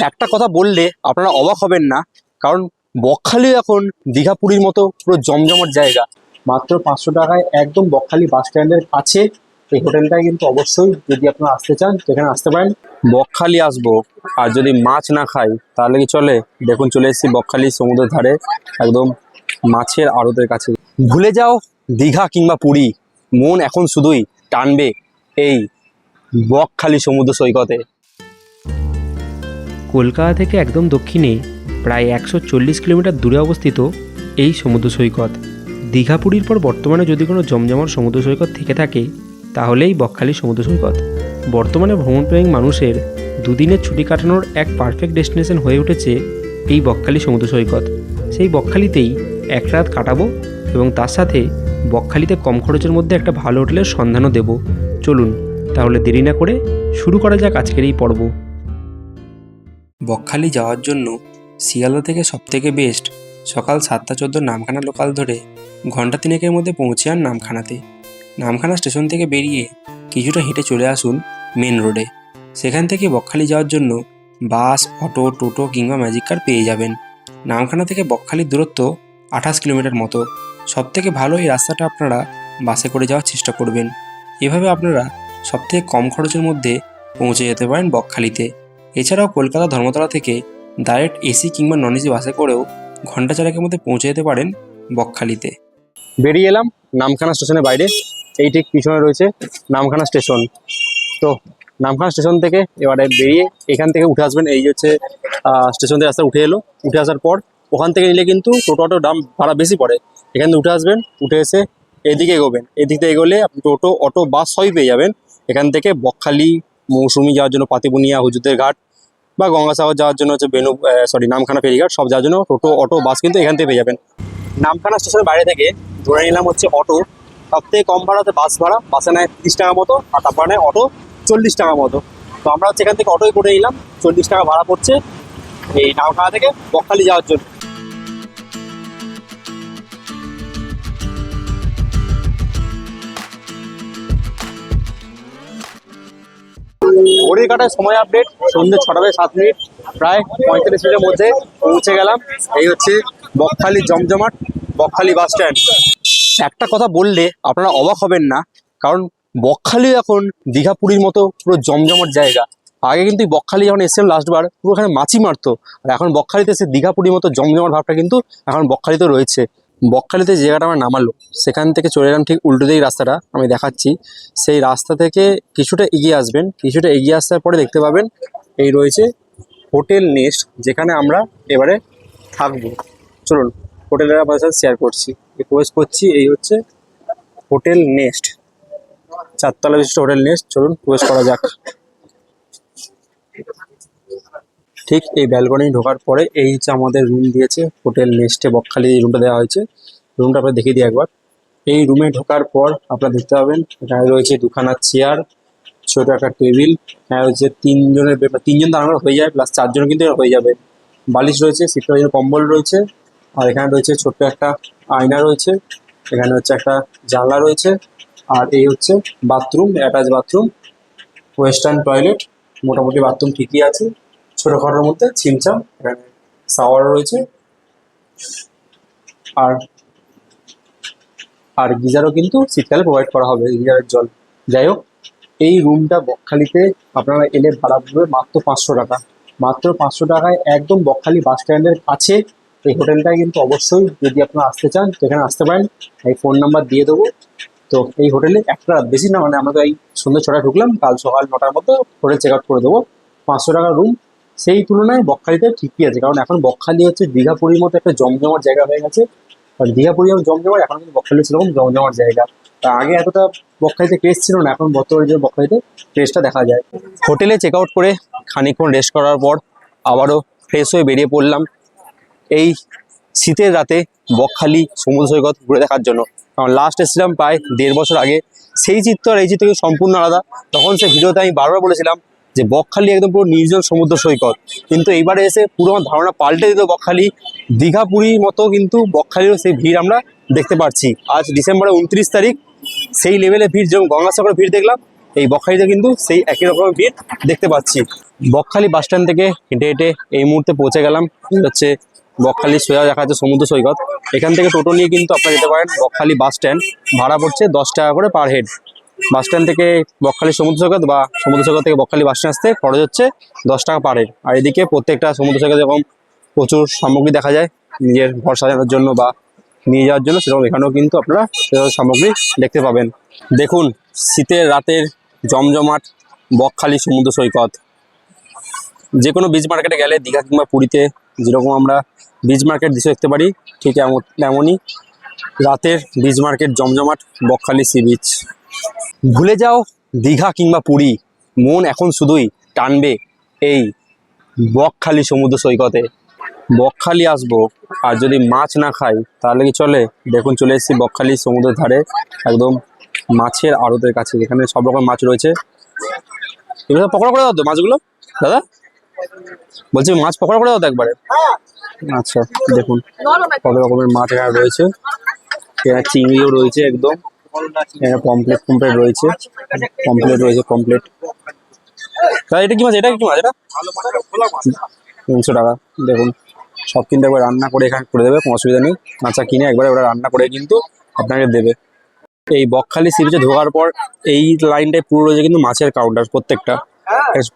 একটা কথা বললে আপনারা অবাক হবেন না, কারণ বকখালি এখন দীঘা পুরীর মতো পুরো জমজমাট জায়গা। মাত্র 500 টাকায় একদম বকখালি বাস স্ট্যান্ডের কাছে এই হোটেলটায় কিন্তু অবশ্যই যদি আপনারা আসতে চান সেখানে আসতে পারেন। বকখালি আসবো আর যদি মাছ না খাই তাহলে কি চলে? দেখুন চলে এসেছি বকখালি সমুদ্রের ধারে, একদম মাছের আড়তের কাছে। ভুলে যাও দীঘা কিংবা পুরী, মন এখন শুধুই টানবে এই বকখালি সমুদ্র সৈকতে। কলকাতা থেকে একদম দক্ষিণে প্রায় 140 কিলোমিটার দূরে অবস্থিত এই সমুদ্র সৈকত। দীঘা পুরীর পর বর্তমানে যদি কোনো জমজমাট সমুদ্র সৈকত থেকে থাকে তাহলেই বকখালি সমুদ্র সৈকত। বর্তমানে ভ্রমণপ্রেমী মানুষের দুদিনের ছুটি কাটানোর এক পারফেক্ট ডেস্টিনেশন হয়ে উঠেছে এই বকখালি সমুদ্র সৈকত। সেই বকখালিতেই এক রাত কাটাবো এবং তার সাথে বকখালিতে কম খরচের মধ্যে একটা ভালো হোটেলের সন্ধানও দেব। চলুন তাহলে দেরি না করে শুরু করা যাক আজকের এই পর্ব। বকখালি যাওয়ার জন্য শিয়ালদা থেকে সবথেকে বেস্ট সকাল 7:14 নামখানা লোকাল ধরে ঘন্টা তিনেকের মধ্যে পৌঁছে যান নামখানাতে। নামখানা স্টেশন থেকে বেরিয়ে কিছুটা হেঁটে চলে আসুন মেন রোডে। সেখান থেকে বকখালি যাওয়ার জন্য বাস, অটো, টোটো কিংবা ম্যাজিক কার পেয়ে যাবেন। নামখানা থেকে বকখালির দূরত্ব 28 কিলোমিটার মতো। সবথেকে ভালো এই রাস্তাটা আপনারা বাসে করে যাওয়ার চেষ্টা করবেন। এভাবে আপনারা সবথেকে কম খরচের মধ্যে পৌঁছে যেতে পারেন বকখালিতে। এছাড়াও কলকাতা ধর্মতলা থেকে ডাইরেক্ট এসি কিংবা নন এসি বাসে করেও ঘন্টা চারেকের মধ্যে পৌঁছে যেতে পারেন বকখালিতে। বেরিয়ে এলাম নামখানা স্টেশনের বাইরে, এই ঠিক পিছনে রয়েছে নামখানা স্টেশন। তো নামখানা স্টেশন থেকে এবারে বেরিয়ে এখান থেকে উঠে আসবেন। এই হচ্ছে স্টেশন থেকে রাস্তা উঠে এলো। উঠে আসার পর ওখান থেকে নিলে কিন্তু টোটো অটোর দাম ভাড়া বেশি পড়ে। এখান থেকে উঠে আসবেন, উঠে এসে এদিকে এগোবেন। এদিক থেকে এগোলে আপনি টোটো, অটো, বাস সবই পেয়ে যাবেন। এখান থেকে বকখালি মৌসুমি যাওয়ার জন্য পাতিবুনিয়া, হুজুরদের ঘাট বা গঙ্গাসাগর যাওয়ার জন্য হচ্ছে নামখানা ফেরিঘাট, সব যাওয়ার জন্য টোটো, অটো, বাস কিন্তু এখান থেকে পেয়ে যাবেন। নামখানা স্টেশনের বাইরে থেকে ধরে নিলাম হচ্ছে অটো। সব থেকে কম ভাড়াতে বাস ভাড়া, বাসে নেয় 30 টাকা মতো, আর তারপরে নেয় অটো 40 টাকা মতো। তো আমরা হচ্ছে এখান থেকে অটোই করে নিলাম, 40 টাকা ভাড়া পড়ছে এই নামখানা থেকে বকখালি যাওয়ার জন্য। ঘড়ির কাটায় সময় আপডেট সন্ধ্যে 6:07, প্রায় 35 মিনিটের মধ্যে পৌঁছে গেলাম। এই হচ্ছে বকখালি জমজমাট বকখালি বাস স্ট্যান্ড। একটা কথা বললে আপনারা অবাক হবেন না, কারণ বকখালি এখন দীঘা পুরীর মতো পুরো জমজমাট জায়গা। আগে কিন্তু বকখালি যখন এসেছিলাম লাস্টবার পুরো এখানে মাছি মারতো, আর এখন বকখালিতে এসে দীঘা পুরীর মতো জমজমাট ভাবটা কিন্তু এখন বকখালিতে রয়েছে। বকখালিতে যে জায়গাটা আমার নামালো সেখান থেকে চলে এলাম ঠিক উল্টো দিকের রাস্তাটা আমি দেখাচ্ছি। সেই রাস্তা থেকে কিছুটা এগিয়ে আসবেন, কিছুটা এগিয়ে আসার পরে দেখতে পাবেন এই রয়েছে হোটেল নেস্ট, যেখানে আমরা এবারে থাকবো। চলুন হোটেলের আপনাদের সাথে শেয়ার করছি, রিকোয়েস্ট করছি। এই হচ্ছে হোটেল নেস্ট, 4 তলা বিশিষ্ট হোটেল নেস্ট। চলুন প্রবেশ করা যাক। ঠিক এই ব্যালকনি ঢোকার পরে এই হচ্ছে আমাদের রুম দিয়েছে হোটেল নেস্টে বকখালি। এই রুমটা দেওয়া হয়েছে, রুমটা আপনার দেখিয়ে দিই একবার। এই রুমে ঢোকার পর আপনারা দেখতে পাবেন এখানে রয়েছে দুখানা চেয়ার, ছোট একটা টেবিল। এখানে হচ্ছে 3জন দাঁড়ানো হয়ে যায়, প্লাস 4জন কিন্তু হয়ে যাবে। বালিশ রয়েছে, শীতকালীন জন্য কম্বল রয়েছে, আর এখানে রয়েছে ছোট্ট একটা আয়না রয়েছে। এখানে হচ্ছে একটা জানলা রয়েছে, আর এই হচ্ছে bathroom, attach bathroom, western toilet. মোটামুটি বাথরুম ঠিকই আছে, ছোটখাটোর মধ্যে ছিমছাম। এখানে শাওয়ার রয়েছে, আর আর গিজারও কিন্তু শীতকালে প্রোভাইড করা হবে, গিজারের জল। যাই হোক, এই রুমটা বকখালিতে আপনারা এলে ভাড়া পড়বে মাত্র 500 টাকা। মাত্র 500 টাকায় একদম বকখালি বাস স্ট্যান্ডের কাছে এই হোটেলটায় কিন্তু অবশ্যই যদি আপনারা আসতে চান তো এখানে আসতে পারেন। এই ফোন নাম্বার দিয়ে দেবো। তো এই হোটেলে একটা রাত, বেশি না, মানে আমরা তো এই সন্ধ্যে 6টায় ঢুকলাম, কাল সকাল 9টার মধ্যে হোটেল চেক আউট করে দেবো। 500 টাকা রুম, সেই তুলনায় বকখালিতে ঠিকই আছে, কারণ এখন বকখালি হচ্ছে দীঘা পুরীর মতো একটা জমজমাট জায়গা হয়ে গেছে। আর দীঘা পুরী যেমন জমজমাট, এখন কিন্তু বকখালি সেরকম জমজমাট জায়গা। তা আগে এতটা বকখালিতে ক্রেজ ছিল না, এখন বর্তমানে যে বকখালিতে ক্রেজটা দেখা যায়। হোটেলে চেক আউট করে খানিকক্ষণ রেস্ট করার পর আবারও ফ্রেশ হয়ে বেরিয়ে পড়লাম এই শীতের রাতে বকখালি সমুদ্র সৈকত ঘুরে দেখার জন্য। কারণ লাস্ট এসেছিলাম প্রায় 1.5 বছর আগে, সেই চিত্র আর এই চিত্র কিন্তু সম্পূর্ণ আলাদা। তখন সেই ভিডিওতে আমি বারবার বলেছিলাম যে বকখালি একদম পুরো নির্জন সমুদ্র সৈকত, কিন্তু এইবারে এসে পুরো আমার ধারণা পাল্টে দিত। বকখালি দীঘা পুরীর মতো, কিন্তু বকখালিরও সেই ভিড় আমরা দেখতে পাচ্ছি। আজ ডিসেম্বরের 29 তারিখ, সেই লেভেলে ভিড় যেমন গঙ্গাসাগরে ভিড় দেখলাম, এই বকখালিতে কিন্তু সেই একই রকমের ভিড় দেখতে পাচ্ছি। বকখালি বাস স্ট্যান্ড থেকে হেঁটে হেঁটে এই মুহূর্তে পৌঁছে গেলাম। এই হচ্ছে বকখালি সোজা দেখা যাচ্ছে সমুদ্র সৈকত। এখান থেকে টোটো নিয়ে কিন্তু আপনারা যেতে পারেন বকখালি বাস স্ট্যান্ড। ভাড়া পড়ছে 10 টাকা করে পার হেড। বাস স্ট্যান্ড থেকে বকখালি সমুদ্র সৈকত বা সমুদ্র সৈকত থেকে বকখালি বাস স্ট্যান্ড আসতে খরচ হচ্ছে 10 টাকা পার হেড। আর এদিকে প্রত্যেকটা সমুদ্র সৈকত যেরকম প্রচুর সামগ্রী দেখা যায় নিজের ঘর সাজানোর জন্য বা নিয়ে যাওয়ার জন্য, সেরকম এখানেও কিন্তু আপনারা সেরকম সামগ্রী দেখতে পাবেন। দেখুন শীতের রাতের জমজমাট বকখালি সমুদ্র সৈকত। যে কোনো বিচ মার্কেটে গেলে দীঘা কিংবা পুরীতে যেরকম আমরা বিচ মার্কেট দৃশ্য দেখতে পারি, ঠিক তেমনই রাতের বিচ মার্কেট জমজমাট বকখালি সি বিচ। ভুলে যাও দীঘা কিংবা পুরী, মন এখন শুধুই টানবে এই বকখালি সমুদ্র সৈকতে। বকখালি আসবো আর যদি মাছ না খাই তাহলে কি চলে? দেখুন চলে এসেছি বকখালি সমুদ্রের ধারে, একদম মাছের আড়তের কাছে। এখানে সব রকম মাছ রয়েছে। এগুলো পকোড়া করে দাও তো মাছগুলো দাদা, বলছি মাছ পকোড়া করে দাও তো একবারে। আচ্ছা দেখুন কত রকমের মাছ এখানে রয়েছে। এখানে চিংড়িও রয়েছে একদম, এখানে পমপ্লেট রয়েছে, পমপ্লেট। দাদা এটা কি মাছ? এটা কি মাছ? এটা 300 টাকা। দেখুন সব কিন্তু একবার রান্না করে এখানে করে দেবে, কোনো অসুবিধা নেই। মাছা কিনে একবারে ওরা রান্না করে কিন্তু আপনাকে দেবে। এই বকখালি সি বিচে ঢোকার পর এই লাইনটায় পুরো রয়েছে কিন্তু মাছের কাউন্টার প্রত্যেকটা।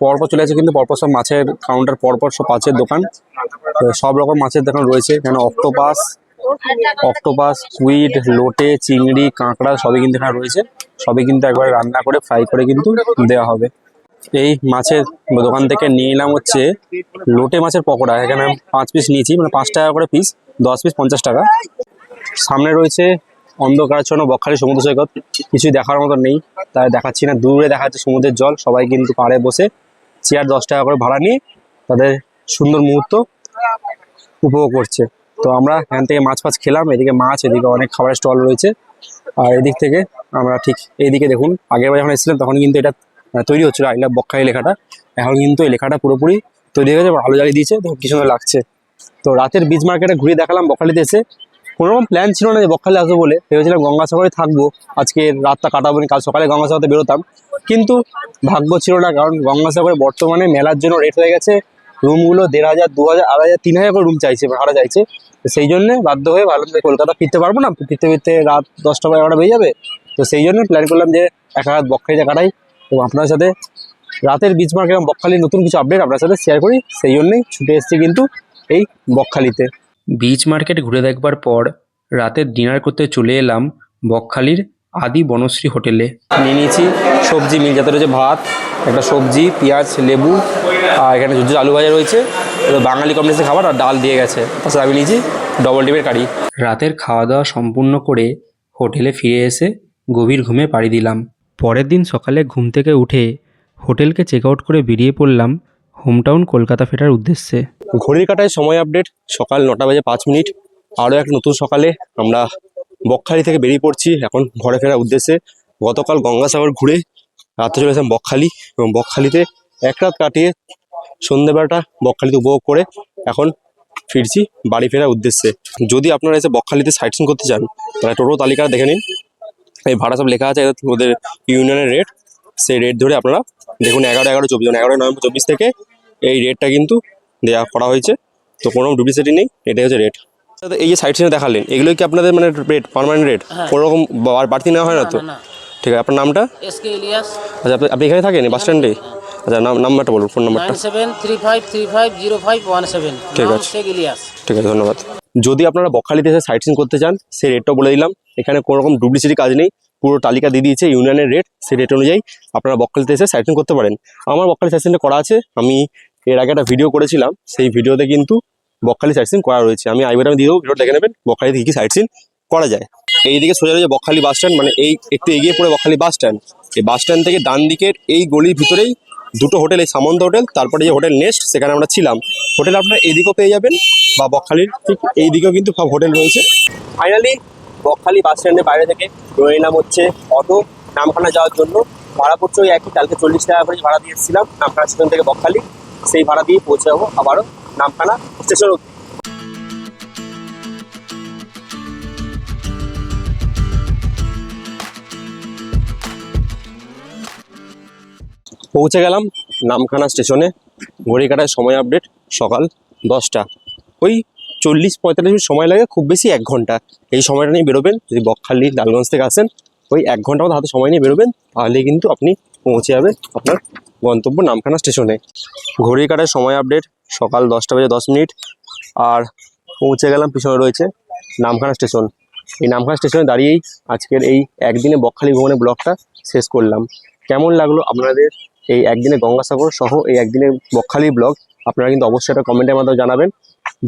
পরপর চলে আছে কিন্তু পরপর সব মাছের কাউন্টার, পরপর সব মাছের দোকান। তো সব রকম মাছের দোকান রয়েছে এখানে। অক্টোপাস, স্কুইড, লোটে, চিংড়ি, কাঁকড়া সবই কিন্তু এখানে রয়েছে। সবই কিন্তু একবারে রান্না করে ফ্রাই করে কিন্তু দেওয়া হবে। এই মাছের দোকান থেকে নিয়ে এলাম হচ্ছে লোটে মাছের পকোড়া। এখানে 5 পিস নিয়েছি, মানে 5 টাকা করে পিস, 10 পিস 50 টাকা। সামনে রয়েছে অন্ধকারাচ্ছন্ন বকখালি সমুদ্র সৈকত, কিছুই দেখার মতো নেই তাই দেখাচ্ছি না। দূরে দেখা যাচ্ছে সমুদ্রের জল, সবাই কিন্তু পাড়ে বসে চেয়ার 10 টাকা করে ভাড়া নিয়ে তাদের সুন্দর মুহূর্ত উপভোগ করছে। তো আমরা এখান থেকে মাছ খেলাম। এদিকে মাছ, এদিকে অনেক খাবারের স্টল রয়েছে। আর এদিক থেকে আমরা ঠিক এইদিকে দেখুন, আগের বার যখন এসেছিলাম তখন কিন্তু এটা তৈরি হচ্ছিল আই লাভ বকখালি লেখাটা। এখন কিন্তু এই লেখাটা পুরোপুরি তৈরি হয়ে গেছে, আলো জ্বালিয়ে দিয়েছে, দেখুন কি সুন্দর লাগছে। তো রাতের বিচ মার্কেটে ঘুরে দেখালাম বকখালিতে এসে। কোনোরকম প্ল্যান ছিল না যে বকখালি আসবো বলে, ভেবেছিলাম গঙ্গাসাগরে থাকবো, আজকে রাতটা কাটাবো, কাল সকালে গঙ্গাসাগরতে বেরোতাম। কিন্তু ভাগ্য ছিল না, কারণ গঙ্গাসাগরে বর্তমানে মেলার জন্য রেট হয়ে গেছে রুমগুলো 1500, 2000, 2500, 3000 করে রুম চাইছে, ভাড়া চাইছে। তো সেই জন্য বাধ্য হয়ে ভাবলাম যে কলকাতা ফিরতে পারবো না, ফিরতে রাত 10টা বা 11টা বেজে যাবে। তো সেই জন্য প্ল্যান করলাম যে এক রাত বকখালিতে কাটাই এবং আপনার সাথে রাতের বিচ মার্কেট এবং বকখালির নতুন কিছু আপডেট আপনার সাথে শেয়ার করি। সেই জন্যই ছুটে এসেছি কিন্তু এই বকখালিতে। বিচ মার্কেট ঘুরে দেখবার পর রাতের ডিনার করতে চলে এলাম বকখালির আদি বনশ্রী হোটেলে। নিয়ে নিয়েছি সবজি মিল, যাতে রয়েছে ভাত, একটা সবজি, পেঁয়াজ, লেবু, আর এখানে ঝুঝুর আলু ভাজা রয়েছে। বাঙালি কম্বিনেশন খাবার, আর ডাল দিয়ে গেছে। তাছাড়া আমি নিয়েছি ডবল ডিমের কারি। রাতের খাওয়া দাওয়া সম্পূর্ণ করে হোটেলে ফিরে এসে গভীর ঘুমে পাড়ি দিলাম। পরের দিন সকালে ঘুম থেকে উঠে হোটেলকে চেক আউট করে বেরিয়ে পড়লাম হোমটাউন কলকাতা ফেরার উদ্দেশ্যে। ঘড়ির কাঁটায় সময় আপডেট, সকাল 9টা বেজে 5 মিনিট। আরও এক নতুন সকালে আমরা বকখালি থেকে বেরিয়ে পড়ছি এখন ঘরে ফেরার উদ্দেশ্যে। গতকাল গঙ্গাসাগর ঘুরে রাতে চলে এসেছিলাম বকখালি, এবং বকখালিতে এক রাত কাটিয়ে সন্ধ্যেবেলাটা বকখালিতে উপভোগ করে এখন ফিরছি বাড়ি ফেরার উদ্দেশ্যে। যদি আপনারা এসে বকখালিতে সাইট সিন করতে চান তাহলে টোটো তালিকা দেখে নিন, এই ভাড়া সব লেখা আছে ওদের ইউনিয়নের রেট। সেই রেট ধরে আপনারা দেখুন 11/11/24, 11 নভেম্বর 24 থেকে এই রেটটা কিন্তু দেওয়া করা হয়েছে। তো কোনো ডুপ্লিসিটি নেই, এটাই হচ্ছে রেট। এই যে সাইট সিনে দেখালেন এগুলো কি আপনাদের মানে রেট পার্মানেন্ট রেট? কোনো রকম বাড়তি নেওয়া হয় না তো? ঠিক আছে, আপনার নামটা? এসকে ইলিয়াস। আচ্ছা, আপনি এখানে থাকেন বাস স্ট্যান্ডে? আচ্ছা, নাম্বারটা বলুন, ফোন নাম্বারটা। 9735350517। ঠিক নাম আছে। শেখ ইলিয়াস। ঠিক আছে, ধন্যবাদ। যদি আপনারা বকখালিতে এসে সাইট সিন করতে চান সেই রেটটা বলে দিলাম। এখানে কোনো রকম ডুপ্লিসিটি কাজ নেই, পুরো তালিকা দিয়ে দিয়েছে ইউনিয়নের রেট। সেই রেট অনুযায়ী আপনারা বকখালিতে এসে সাইট সিন করতে পারেন। আমার বকখালি সাইট সিনটা করা আছে, আমি এর আগে একটা ভিডিও করেছিলাম, সেই ভিডিওতে কিন্তু বকখালি সাইট সিন করা রয়েছে। আমি আইবারে দিয়ে দেবো, ভিডিও দেখে নেবেন বকখালিতে কী কী সাইট সিন করা যায়। এইদিকে সোজা রয়েছে বকখালি বাস স্ট্যান্ড, মানে এই একটু এগিয়ে পড়ে বকখালি বাস স্ট্যান্ড। এই বাস স্ট্যান্ড থেকে ডান দিকের এই গলির ভিতরেই দুটো হোটেল, এই সামন্ত হোটেল, তারপরে যে হোটেল নেস্ট, সেখানে আমরা ছিলাম। হোটেল আপনারা এইদিকেও পেয়ে যাবেন, বা বকখালির ঠিক এই দিকেও কিন্তু সব হোটেল রয়েছে। ফাইনালি বকখালি বাস স্ট্যান্ডের বাইরে থেকে ধরে নিলাম হচ্ছে অটো নামখানা যাওয়ার জন্য। ভাড়া পড়ছে ওই একই, কালকে 40 টাকা করে ভাড়া দিয়ে এসেছিলাম নামখানা স্টেশন থেকে বকখালি। সেই ভাড়া দিয়ে পৌঁছে যাবো আবারও নামখানা স্টেশন অবধি। পৌঁছে গেলাম নামখানা স্টেশনে। ঘড়ি কাটায় সময় আপডেট সকাল 10টা। ওই 40-45 মিনিট সময় লাগে, খুব বেশি 1 ঘন্টা। এই সময়টা নিয়ে বেরোবেন, যদি বকখালি লালগঞ্জ থেকে আসেন ওই 1 ঘন্টা মতো হাতে সময় নিয়ে বেরোবেন, তাহলে কিন্তু আপনি পৌঁছে যাবে আপনার গন্তব্য নামখানা স্টেশনে। ঘড়ি কাটায় সময় আপডেট সকাল 10টা বেজে 10 মিনিট। আর পৌঁছে গেলাম, পিছনে রয়েছে নামখানা স্টেশন। এই নামখানা স্টেশনে দাঁড়িয়েই আজকের এই একদিনে বকখালি ভ্রমণের ব্লগটা শেষ করলাম। কেমন লাগলো আপনাদের এই একদিনে গঙ্গাসাগর সহ এই একদিনে বকখালি ব্লগ, আপনারা কিন্তু অবশ্যই একটা কমেন্টের মাধ্যমে জানাবেন।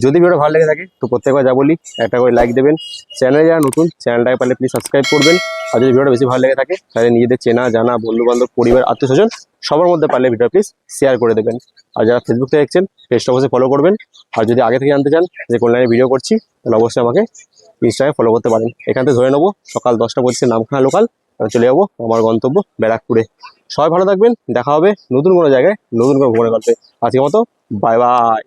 যদি ভিডিও ভালো লেগে থাকে তো প্রত্যেকবার যা বলি একটা করে লাইক দেবেন। চ্যানেলে যারা নতুন, চ্যানেলটাকে পারলে প্লিজ সাবস্ক্রাইব করবেন। আর যদি ভিডিওটা বেশি ভালো লেগে থাকে তাহলে নিজেদের চেনা জানা বন্ধুবান্ধব পরিবার আত্মীয়স্বজন সবার মধ্যে পারলে ভিডিও প্লিজ শেয়ার করে দেবেন। আর যারা ফেসবুক থেকে দেখছেন পেজটা অবশ্যই ফলো করবেন। আর যদি আগে থেকে জানতে চান যে কোন লাইনে ভিডিও করছি তাহলে অবশ্যই আমাকে ইনস্টাগ্রামে ফলো করতে পারেন। এখান থেকে ধরে নেবো সকাল 10টা পঁচিশে নামখানা লোকাল, চলে যাবো আমার গন্তব্য ব্যারাকপুরে। সবাই ভালো থাকবেন, দেখা হবে নতুন কোনো জায়গায় নতুন কোনো ভ্রমণের গল্পে। আজকের মতো বাই বাই।